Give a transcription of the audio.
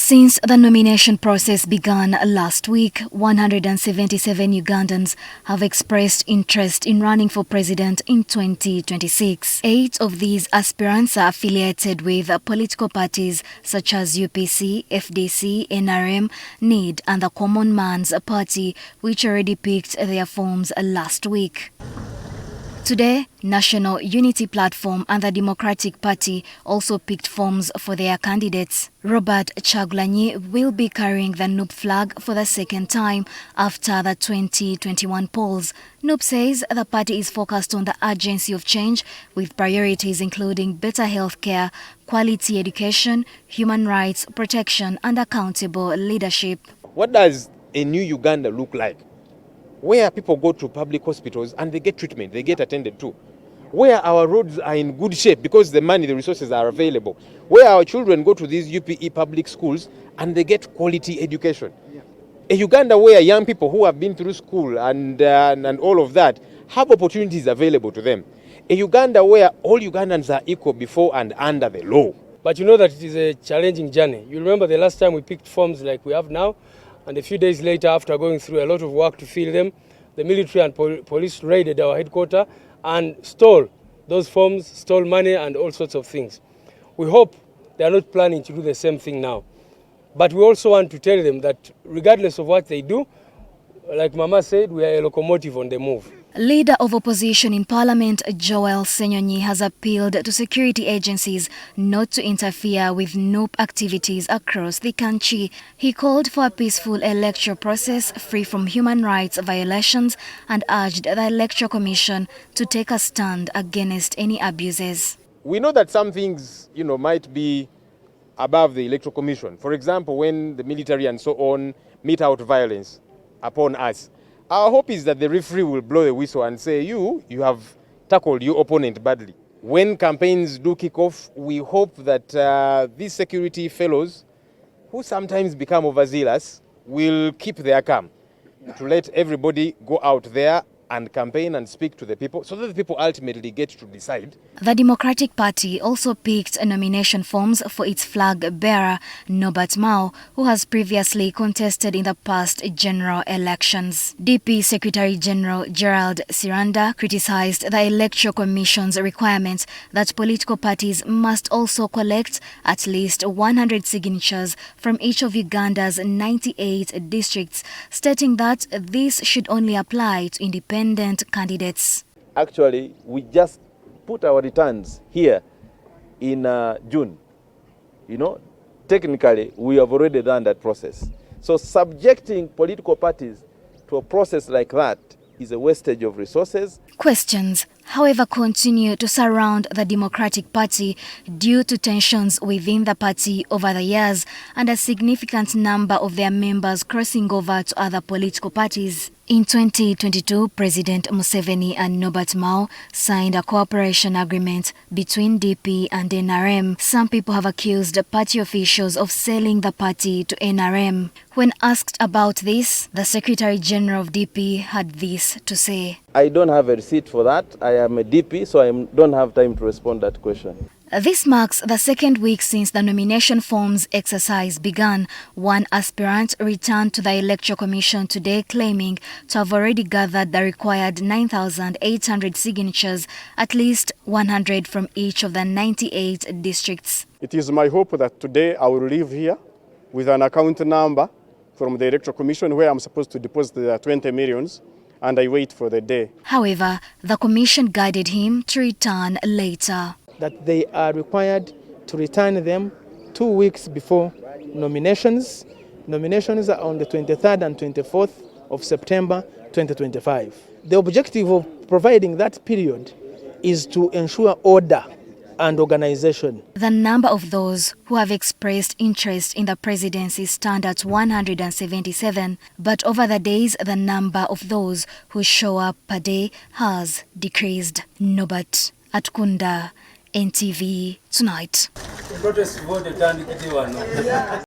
Since the nomination process began last week, 177 Ugandans have expressed interest in running for president in 2026. 8 of these aspirants are affiliated with political parties such as UPC, FDC, NRM, NED and the Common Man's Party, which already picked their forms last week. Today, National Unity Platform and the Democratic Party also picked forms for their candidates. Robert Kyagulanyi will be carrying the NUP flag for the second time after the 2021 polls. NUP says the party is focused on the urgency of change with priorities including better health care, quality education, human rights protection and accountable leadership. What does a new Uganda look like? Where people go to public hospitals and they get treatment, they get attended to. Where our roads are in good shape because the money, the resources are available. Where our children go to these UPE public schools and they get quality education. Yeah. A Uganda where young people who have been through school and all of that have opportunities available to them. A Uganda where all Ugandans are equal before and under the law. But you know that it is a challenging journey. You remember the last time we picked forms like we have now, and a few days later, after going through a lot of work to fill them, the military and police raided our headquarters and stole those forms, stole money and all sorts of things. We hope they are not planning to do the same thing now. But we also want to tell them that regardless of what they do, like Mama said, we are a locomotive on the move. Leader of opposition in Parliament, Ssenyonyi, has appealed to security agencies not to interfere with NUP activities across the country. He called for a peaceful electoral process free from human rights violations and urged the Electoral Commission to take a stand against any abuses. We know that some things, might be above the Electoral Commission. For example, when the military and so on mete out violence upon us. Our hope is that the referee will blow the whistle and say, you have tackled your opponent badly. When campaigns do kick off, we hope that these security fellows, who sometimes become overzealous, will keep their calm to let everybody go out there and campaign and speak to the people so that the people ultimately get to decide. The Democratic Party also picked nomination forms for its flag bearer, Uganda Now, who has previously contested in the past general elections. DP Secretary General Gerald Siranda criticized the Electoral Commission's requirement that political parties must also collect at least 100 signatures from each of Uganda's 98 districts, stating that this should only apply to independent candidates. Actually, we just put our returns here in June. Technically, we have already done that process. So subjecting political parties to a process like that is a wastage of resources. Questions, however, continue to surround the Democratic Party due to tensions within the party over the years and a significant number of their members crossing over to other political parties. In 2022, President Museveni and Uganda Now signed a cooperation agreement between DP and NRM. Some people have accused party officials of selling the party to NRM. When asked about this, the Secretary General of DP had this to say. I don't have a receipt for that. I am a DP, so I don't have time to respond to that question. This marks the second week since the nomination forms exercise began. One aspirant returned to the Electoral Commission today claiming to have already gathered the required 9,800 signatures, at least 100 from each of the 98 districts. It is my hope that today I will leave here with an account number from the Electoral Commission where I'm supposed to deposit the 20 millions, and I wait for the day. However, the Commission guided him to return later. That they are required to return them 2 weeks before nominations. Nominations are on the 23rd and 24th of September 2025. The objective of providing that period is to ensure order and organization. The number of those who have expressed interest in the presidency stand at 177, but over the days the number of those who show up per day has decreased. Nobat at Kunda, NTV Tonight.